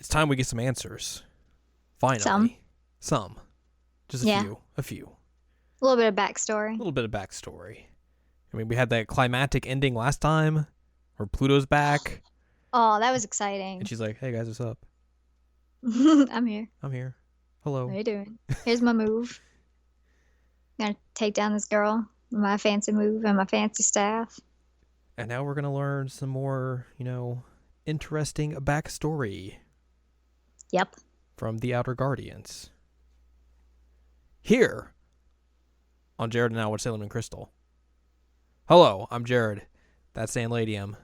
It's time we get some answers. Finally. Some. Just a few. A little bit of backstory. A little bit of backstory. I mean, we had that climactic ending last time where Pluto's back. Oh, that was exciting. And she's like, hey guys, what's up? I'm here. I'm here. Hello. What are you doing? Here's my move. I'm gonna take down this girl with my fancy move and my fancy staff. And now we're going to learn some more, interesting backstory. Yep. From the Outer Guardians. Here on Jared and Now with Salem and Crystal. Hello, I'm Jared. That's Anne Ladyem.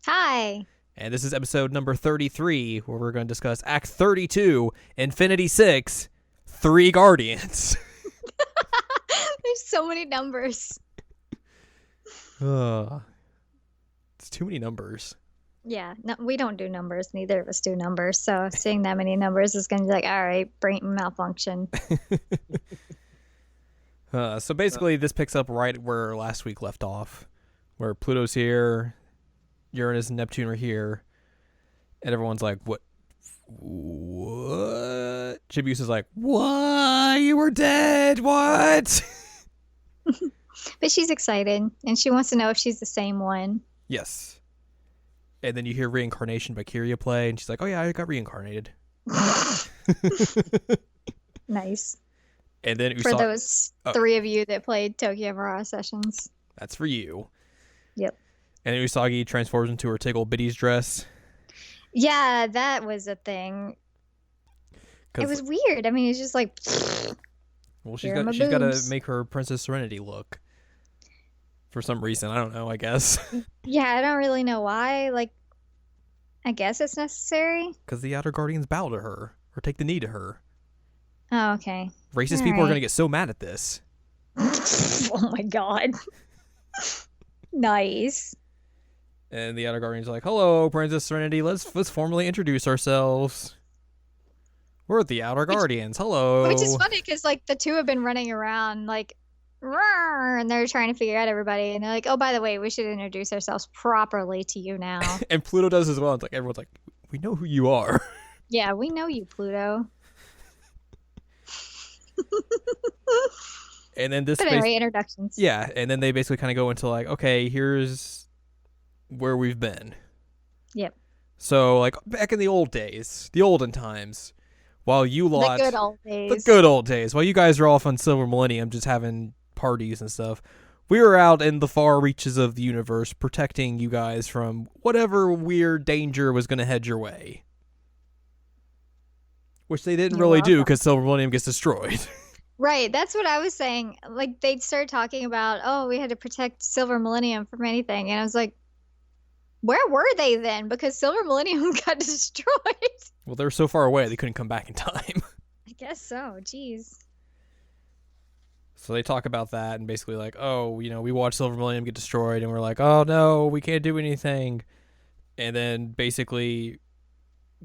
Hi. And this is episode number 33, where we're going to discuss Act 32, Infinity 6, 3 Guardians. There's so many numbers. It's too many numbers. Yeah, no, we don't do numbers. Neither of us do numbers. So seeing that many numbers is going to be like, all right, brain malfunction. So basically, this picks up right where last week left off, where Pluto's here, Uranus and Neptune are here, and everyone's like, what? Chibiusa is like, what? You were dead? What? But she's excited, and she wants to know if she's the same one. Yes. And then you hear Reincarnation by Kyria play, and she's like, oh yeah, I got reincarnated. Nice. And then for those 3 of you that played Tokyo Mirage Sessions. That's for you. Yep. And Usagi transforms into her Tickle Bitty's dress. Yeah, that was a thing. It was weird. I mean, it's just like... Well, she's got to make her Princess Serenity look. For some reason. I don't know, I guess. Yeah, I don't really know why. Like, I guess it's necessary. Because the Outer Guardians bow to her. Or take the knee to her. Oh, okay. Racist people are going to get so mad at this. Oh my god. Nice. And the Outer Guardians are like, hello, Princess Serenity. Let's formally introduce ourselves. We're the Outer Guardians. Hello. Which is funny because, like, the 2 have been running around, like, and they're trying to figure out everybody. And they're like, oh, by the way, we should introduce ourselves properly to you now. And Pluto does as well. It's like, everyone's like, we know who you are. Yeah, we know you, Pluto. And then this introductions. Yeah, and then they basically kind of go into like, okay, here's where we've been. Yep. So like back in the old days, the olden times, while you lot the good old days. The good old days. While you guys are off on Silver Millennium just having parties and stuff, we were out in the far reaches of the universe protecting you guys from whatever weird danger was going to head your way. Which they didn't really do because Silver Millennium gets destroyed. Right, that's what I was saying. Like, they'd start talking about, oh, we had to protect Silver Millennium from anything. And I was like, where were they then? Because Silver Millennium got destroyed. Well, they were so far away, they couldn't come back in time. I guess so. Jeez. So they talk about that and basically like, oh, we watched Silver Millennium get destroyed. And we're like, oh, no, we can't do anything. And then basically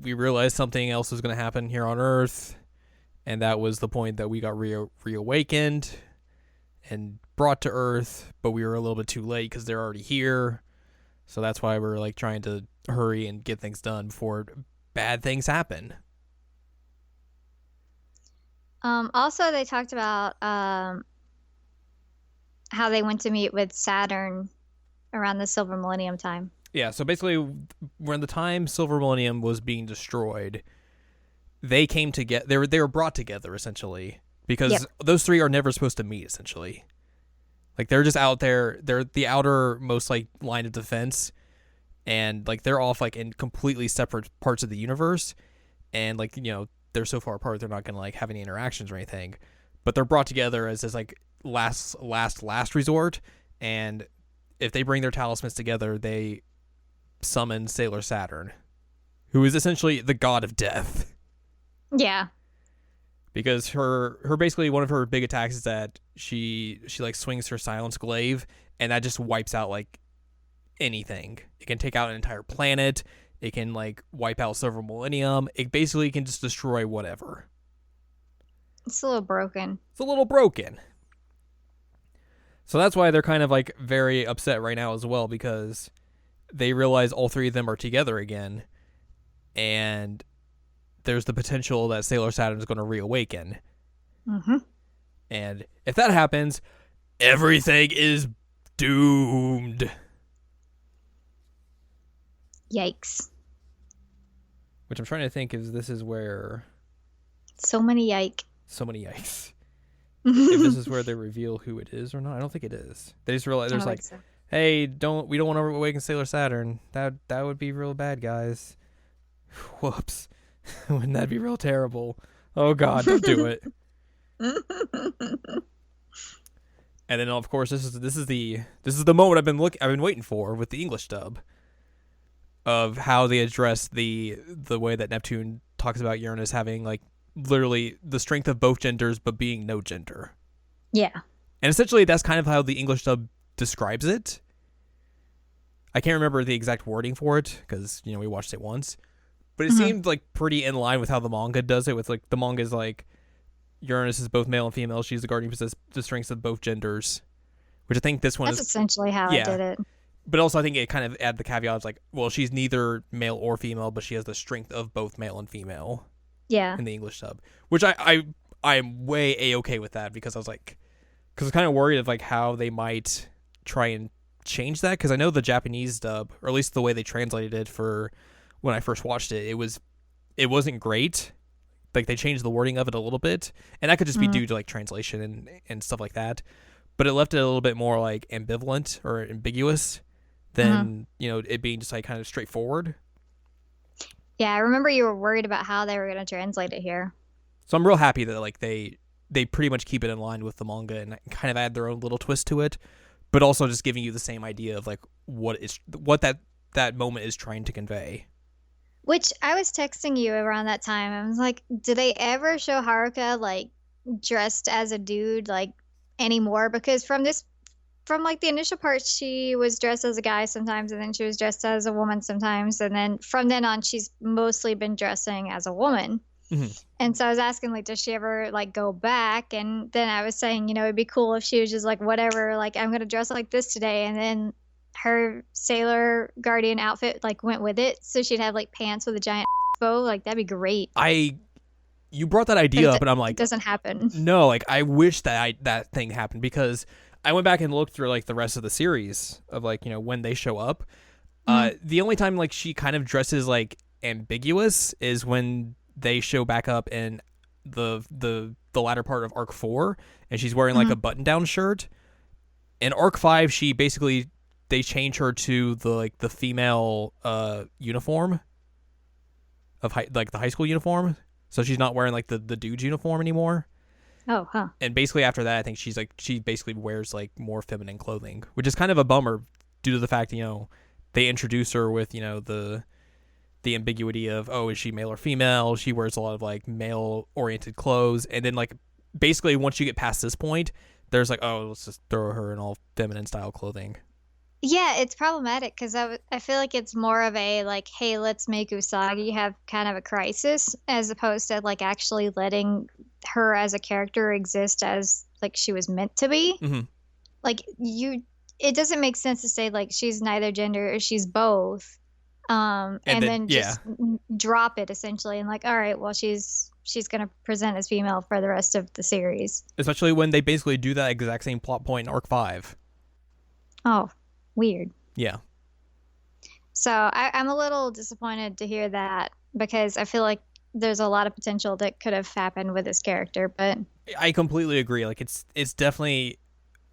we realized something else was going to happen here on Earth. And that was the point that we got reawakened and brought to Earth, but we were a little bit too late because they're already here. So that's why we're like trying to hurry and get things done before bad things happen. Also, they talked about how they went to meet with Saturn around the Silver Millennium time. Yeah, so basically, when the time Silver Millennium was being destroyed, they came together. They were brought together essentially because those 3 are never supposed to meet. Essentially, like they're just out there. They're the outermost like line of defense, and like they're off like in completely separate parts of the universe, and like they're so far apart they're not gonna like have any interactions or anything. But they're brought together as this like last resort, and if they bring their talismans together, they summon Sailor Saturn, who is essentially the god of death. Yeah. Because her basically one of her big attacks is that she like swings her silence glaive, and that just wipes out like anything. It can take out an entire planet. It can like wipe out Silver Millennium. It basically can just destroy whatever. It's a little broken. So that's why they're kind of like very upset right now as well, because they realize all 3 of them are together again, and there's the potential that Sailor Saturn is going to reawaken. Mm-hmm. And if that happens, everything is doomed. Yikes. Which I'm trying to think if this is where... So many yikes. So many yikes. If this is where they reveal who it is or not. I don't think it is. They just realize there's like, so. Hey, we don't want to awaken Sailor Saturn. That would be real bad, guys. Whoops. Wouldn't that be real terrible? Oh God, don't do it. And then of course this is the moment I've been waiting for with the English dub of how they address the way that Neptune talks about Uranus having like literally the strength of both genders but being no gender. Yeah. And essentially that's kind of how the English dub describes it. I can't remember the exact wording for it because we watched it once, but it seemed like pretty in line with how the manga does it. With like the manga is like Uranus is both male and female. She's the guardian, possesses the strengths of both genders, which I think this one That's essentially how I did it. But also I think it kind of add the caveat of like, well, she's neither male or female, but she has the strength of both male and female. Yeah. In the English dub, which I'm way A-okay with that because I was like, because I was kind of worried of like how they might try and change that because I know the Japanese dub, or at least the way they translated it for when I first watched it, it wasn't great. Like they changed the wording of it a little bit, and that could just be due to like translation and stuff like that. But it left it a little bit more like ambivalent or ambiguous than it being just like kind of straightforward. Yeah, I remember you were worried about how they were going to translate it here. So I'm real happy that like they pretty much keep it in line with the manga and kind of add their own little twist to it, but also just giving you the same idea of like what that moment is trying to convey. Which I was texting you around that time. I was like, do they ever show Haruka like dressed as a dude like anymore? Because from like the initial part, she was dressed as a guy sometimes, and then she was dressed as a woman sometimes, and then from then on, she's mostly been dressing as a woman. Mm-hmm. And so I was asking, like, does she ever like go back? And then I was saying, it'd be cool if she was just like, whatever, like I'm gonna dress like this today, and then her Sailor Guardian outfit like went with it, so she'd have like pants with a giant bow. Like that'd be great. You brought that idea up, and I'm like, it doesn't happen. No, like I wish that thing happened because I went back and looked through like the rest of the series of like when they show up. The only time like she kind of dresses like ambiguous is when they show back up in the latter part of Arc 4, and she's wearing like a button down shirt. In Arc 5, she basically they change her to the female uniform of the high school uniform, so she's not wearing like the dude's uniform anymore. Oh, huh. And basically after that, I think she basically wears like more feminine clothing, which is kind of a bummer due to the fact they introduce her with the ambiguity of, oh, is she male or female? She wears a lot of like male oriented clothes, and then like basically once you get past this point, there's like, oh, let's just throw her in all feminine style clothing. Yeah, it's problematic because I feel like it's more of a like, hey, let's make Usagi have kind of a crisis, as opposed to like actually letting her as a character exist as like she was meant to be. Mm-hmm. Like it doesn't make sense to say like she's neither gender or she's both, and then just drop it essentially and like, all right, well she's gonna present as female for the rest of the series. Especially when they basically do that exact same plot point in Arc 5. Oh. Weird. Yeah. So I'm a little disappointed to hear that because I feel like there's a lot of potential that could have happened with this character, but I completely agree. Like it's definitely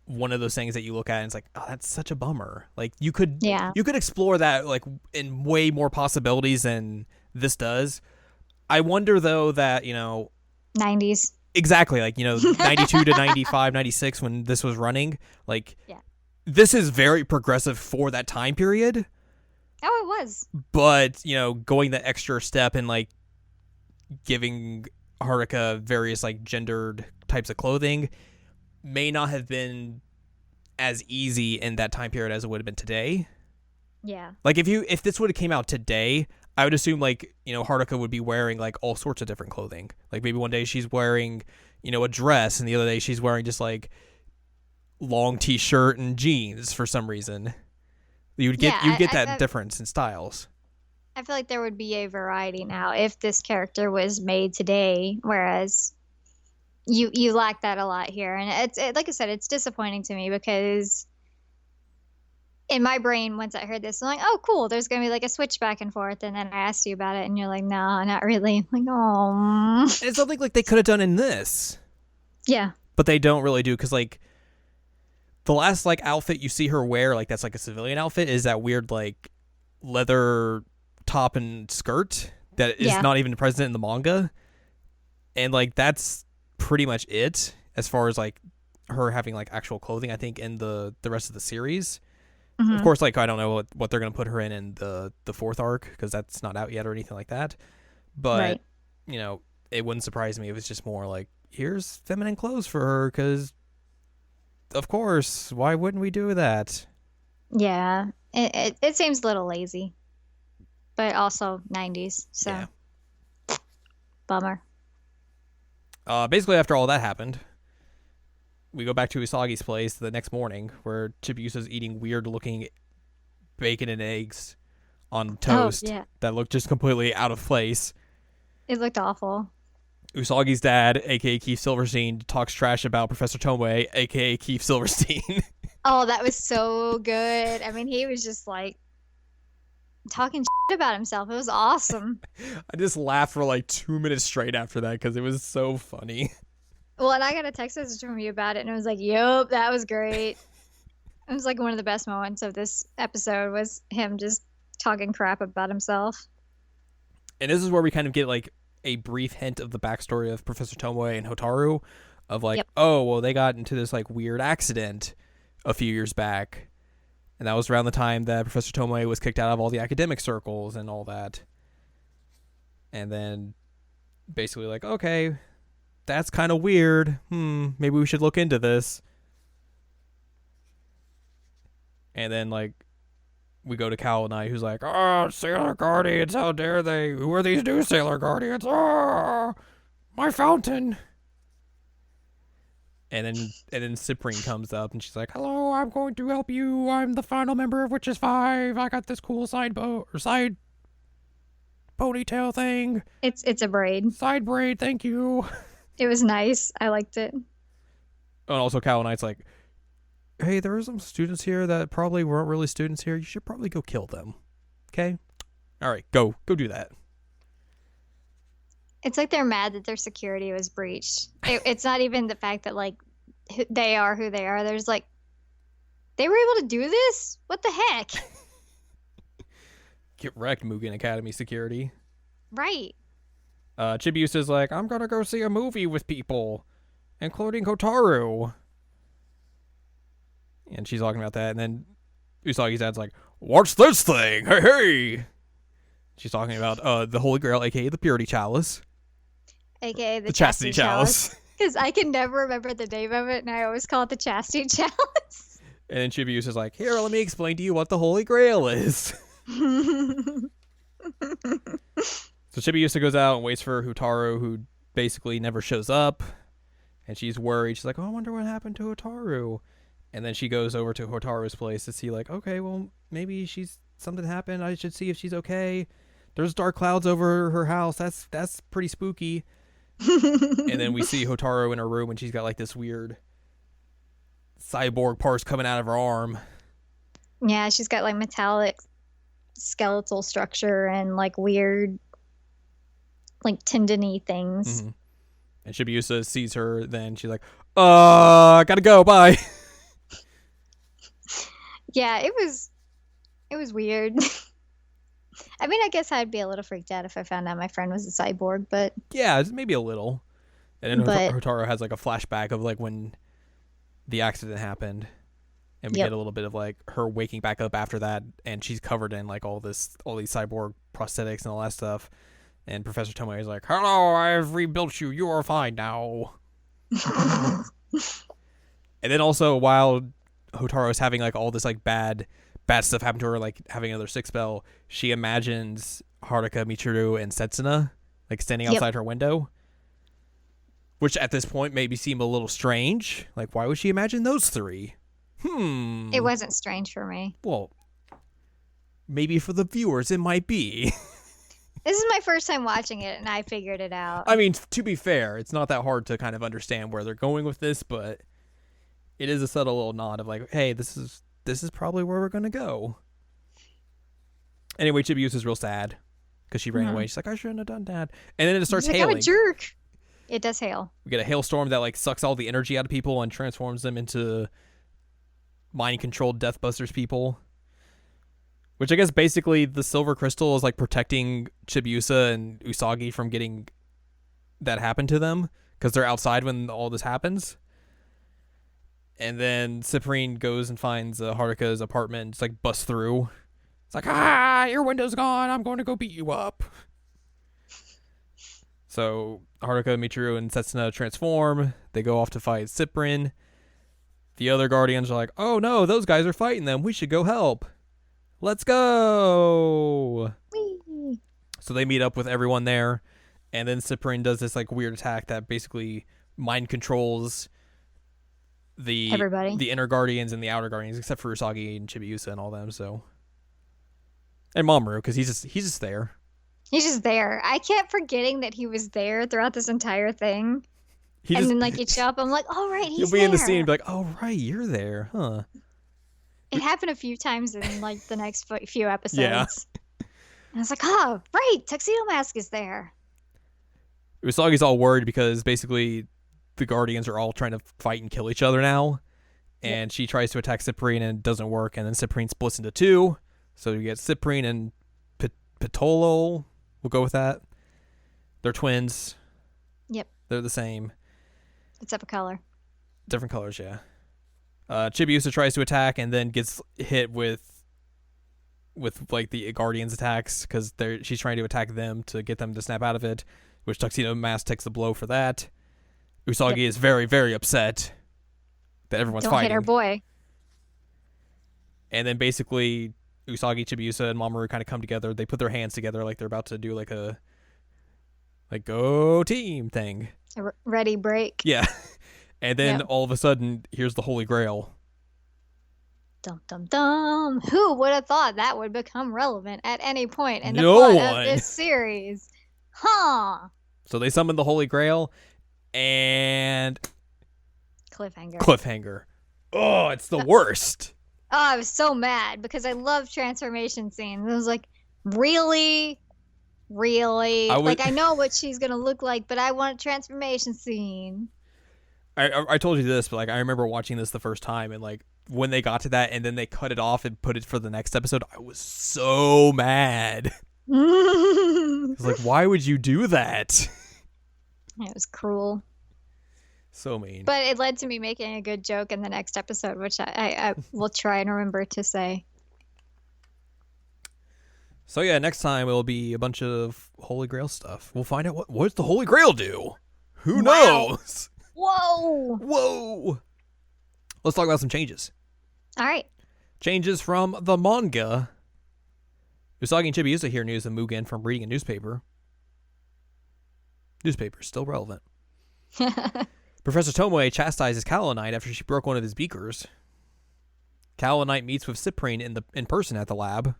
one of those things that you look at and it's like, oh, that's such a bummer. Like you could explore that like in way more possibilities than this does. I wonder though that, 90s. Exactly. Like, 92 to 95, 96 when this was running, like this is very progressive for that time period. Oh, it was. But, going the extra step and, like, giving Haruka various, like, gendered types of clothing may not have been as easy in that time period as it would have been today. Yeah. Like, if this would have came out today, I would assume, like, Haruka would be wearing, like, all sorts of different clothing. Like, maybe one day she's wearing, a dress, and the other day she's wearing just, like, long t-shirt and jeans for some reason. You'd get that difference in styles. I feel like there would be a variety now if this character was made today, whereas you lack that a lot here. And like I said, it's disappointing to me because in my brain, once I heard this, I'm like, oh, cool, there's gonna be like a switch back and forth. And then I asked you about it, and you're like, no, not really. I'm like, oh, It's something like they could have done in this, yeah, but they don't really do because like the last like outfit you see her wear, like that's like a civilian outfit, is that weird like leather top and skirt that is yeah, not even present in the manga, and like that's pretty much it as far as like her having like actual clothing. I think in the rest of the series. Of hmm course, like I don't know what they're gonna put her in the fourth arc because that's not out yet or anything like that. But right, you know, it wouldn't surprise me if it's just more like here's feminine clothes for her because of course, why wouldn't we do that? yeah. It seems a little lazy, but also 90s, so Yeah. bummer. Basically, after all that happened, we go back to Usagi's place the next morning where Chibiusa's eating weird looking bacon and eggs on Oh toast yeah, that look just completely out of place. it looked awful. Usagi's dad, aka Keith Silverstein, talks trash about Professor Tomoe, aka Keith Silverstein. Oh, that was so good. I mean, he was just like talking shit about himself. It was awesome. I just laughed for like 2 minutes straight after that because it was so funny. Well, and I got a text message from you about it, and it was like, "Yup, that was great." It was like one of the best moments of this episode was him just talking crap about himself. And this is where we kind of get like a brief hint of the backstory of Professor Tomoe and Hotaru of like, Yep. oh, well, they got into this like weird accident a few years back. And that was around the time that Professor Tomoe was kicked out of all the academic circles and all that. And then basically like, okay, that's kind of weird. Maybe we should look into this. And then like we go to Kawanai, who's like, "Oh, Sailor Guardians, how dare they? Who are these new Sailor Guardians? Oh, my fountain!" And then Cyprien comes up, and she's like, "Hello, I'm going to help you. I'm the final member of Witches 5. I got this cool side ponytail thing, It's a braid. side braid. Thank you." It was nice. I liked it. And also, Kawanai's like, "Hey, there are some students here that probably weren't really students here. You should probably go kill them. Okay? All right, go do that." It's like they're mad that their security was breached. It's not even the fact that like they are who they are. There's like they were able to do this. What the heck? Get wrecked, Mugen Academy security. Right. Chibiusa's like, "I'm gonna go see a movie with people, including Hotaru." And she's talking about that, and then Usagi's dad's like, "What's this thing? Hey, hey!" She's talking about the Holy Grail, aka the Purity Chalice. AKA the Chastity Chalice. Because I can never remember the name of it, and I always call it the Chastity Chalice. And then Chibiusa's like, "Here, let me explain to you what the Holy Grail is." So Chibiusa goes out and waits for Hotaru, who basically never shows up. And she's worried. She's like, "Oh, I wonder what happened to Hotaru." And then she goes over to Hotaru's place to see, like, okay, well, maybe something happened. I should see if she's okay. There's dark clouds over her house. That's pretty spooky. And then we see Hotaru in her room, and she's got like this weird cyborg parts coming out of her arm. Yeah, she's got like metallic skeletal structure and like weird, like tendony things. Mm-hmm. And Chibiusa sees her. Then she's like, gotta go. Bye." Yeah, it was weird. I mean, I guess I'd be a little freaked out if I found out my friend was a cyborg, but Yeah, maybe a little. And then But- Hotaru has like a flashback of like when the accident happened. And we Yep. get a little bit of like her waking back up after that, and she's covered in like all these cyborg prosthetics and all that stuff. And Professor Tomoe is like, "Hello, I've rebuilt you. You are fine now." And then also while Hotaru is having like all this like bad stuff happen to her, like having another sick spell, she imagines Haruka, Michiru, and Setsuna like standing Yep. outside her window. Which at this point maybe seem a little strange. Like, why would she imagine those three? it wasn't strange for me. Well, maybe for the viewers it might be. This is my first time watching it, and I figured it out. I mean, to be fair, it's not that hard to kind of understand where they're going with this, but it is a subtle little nod of like, hey, this is probably where we're gonna go. Anyway, Chibiusa's real sad because she ran away. She's like, I shouldn't have done that. And then it starts hailing. I'm a jerk. It does hail. We get a hailstorm that like sucks all the energy out of people and transforms them into mind-controlled Deathbusters people. Which I guess basically the silver crystal is like protecting Chibiusa and Usagi from getting that happen to them because they're outside when all this happens. And then Cyprien goes and finds Haruka's apartment and just like busts through. It's like, your window's gone. I'm going to go beat you up. So Haruka, Michiru, and Setsuna transform. They go off to fight Cyprien. The other Guardians are like, oh no, those guys are fighting them. We should go help. Let's go. Whee! So they meet up with everyone there, and then Cyprien does this like weird attack that basically mind controls the inner Guardians and the outer Guardians, except for Usagi and Chibiusa and all them. So, and Mamoru, because he's just there. He's just there. I kept forgetting that he was there throughout this entire thing. Then like you show up, I'm like, oh right, he's there. You'll be in the scene and be like, oh right, you're there, huh? It happened a few times in like the next few episodes. Yeah. And I was like, oh, right, Tuxedo Mask is there. Usagi's all worried because basically the Guardians are all trying to fight and kill each other now. And she tries to attack Cyprien and it doesn't work. And then Cyprien splits into two. So you get Cyprien and Pitolo. We'll go with that. They're twins. Yep. They're the same. Except for color. Different colors, yeah. Chibiusa tries to attack and then gets hit with like the Guardians attacks because she's trying to attack them to get them to snap out of it, which Tuxedo Mask takes the blow for that. Usagi is very, very upset that everyone's Don't fighting. hit her boy. And then basically Usagi, Chibiusa, and Mamoru kind of come together. They put their hands together like they're about to do like a go team thing. Ready, break. Yeah. And then all of a sudden, here's the Holy Grail. Dum dum dum. Who would have thought that would become relevant at any point in the plot of this series? Huh. So they summon the Holy Grail and Cliffhanger. Oh, it's the worst. Oh, I was so mad because I love transformation scenes. I was like, really? I know what she's going to look like, but I want a transformation scene. I told you this, but like I remember watching this the first time, and like when they got to that, and then they cut it off and put it for the next episode, I was so mad. I was like, why would you do that? It was cruel. So mean. But it led to me making a good joke in the next episode, which I will try and remember to say. So yeah, next time it'll be a bunch of Holy Grail stuff. We'll find out what does the Holy Grail do? Who knows? Whoa! Let's talk about some changes. All right. Changes from the manga. Usagi and Chibiusa hear news of Mugen from reading a newspaper. Newspaper's still relevant. Professor Tomoe chastises Kaolinite after she broke one of his beakers. Kaolinite meets with Cyprien in person at the lab.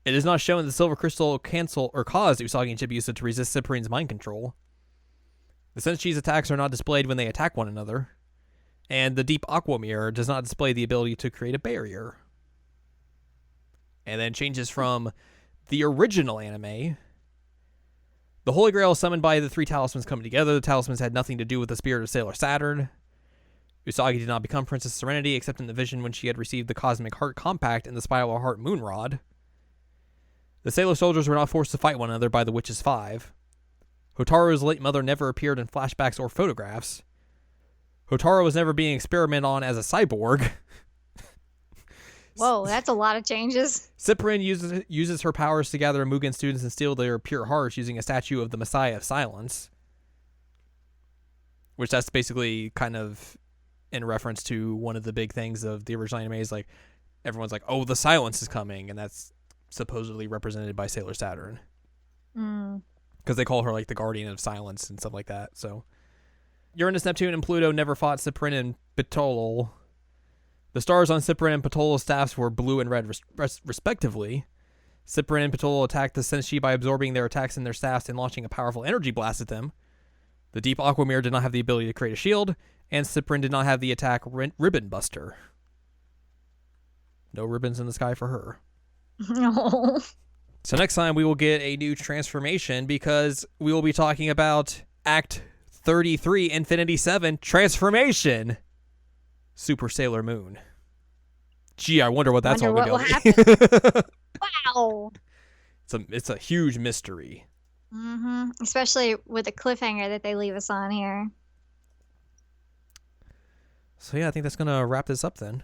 It is not shown that the silver crystal caused Usagi and Chibiusa to resist Cyprien's mind control. The Senshi's attacks are not displayed when they attack one another, and the deep aqua mirror does not display the ability to create a barrier. And then changes from the original anime. The Holy Grail is summoned by the three talismans coming together. The talismans had nothing to do with the spirit of Sailor Saturn. Usagi did not become Princess Serenity except in the vision when she had received the Cosmic Heart Compact and the Spiral Heart Moonrod. The Sailor Soldiers were not forced to fight one another by the Witches 5. Hotaru's late mother never appeared in flashbacks or photographs. Hotaru was never being experimented on as a cyborg. Whoa, that's a lot of changes. Cyprien uses her powers to gather Mugen students and steal their pure hearts using a statue of the Messiah of Silence. Which that's basically kind of in reference to one of the big things of the original anime is like, everyone's like, oh, the silence is coming, and that's supposedly represented by Sailor Saturn. Because they call her like the guardian of silence and stuff like that. So Uranus, Neptune, and Pluto never fought Cyprien and Bitolol. The stars on Cyprian and Patola's staffs were blue and red, respectively. Cyprian and Patola attacked the Senshi by absorbing their attacks in their staffs and launching a powerful energy blast at them. The Deep Aqua Mirror did not have the ability to create a shield, and Cyprian did not have the attack Ribbon Buster. No ribbons in the sky for her. No. So next time we will get a new transformation because we will be talking about Act 33, Infinity 7, Transformation. Super Sailor Moon. Gee, I wonder what that's all going to be. Wow. It's a huge mystery. Mm-hmm. Especially with the cliffhanger that they leave us on here. So yeah, I think that's going to wrap this up then.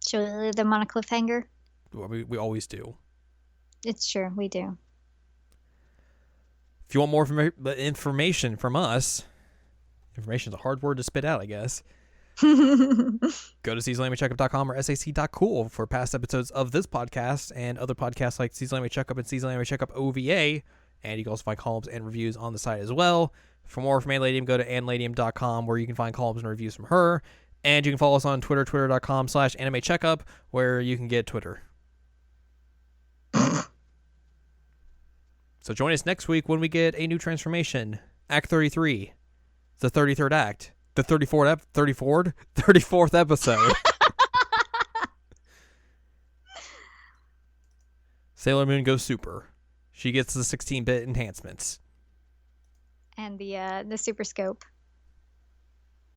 Should we leave them on a cliffhanger? We always do. It's true, we do. If you want more information from us, information is a hard word to spit out, I guess. Go to seasonalamycheckup.com or sac.cool for past episodes of this podcast and other podcasts like Season Anime Checkup and Season Anime Checkup OVA. And you can also find columns and reviews on the site as well. For more from Anne Ladyem, go to anneladyem.com where you can find columns and reviews from her. And you can follow us on Twitter, twitter.com/animecheckup, where you can get Twitter. So join us next week when we get a new transformation. Act 33. The 33rd act. The 34th episode. Sailor Moon goes super. She gets the 16-bit enhancements. And the super scope.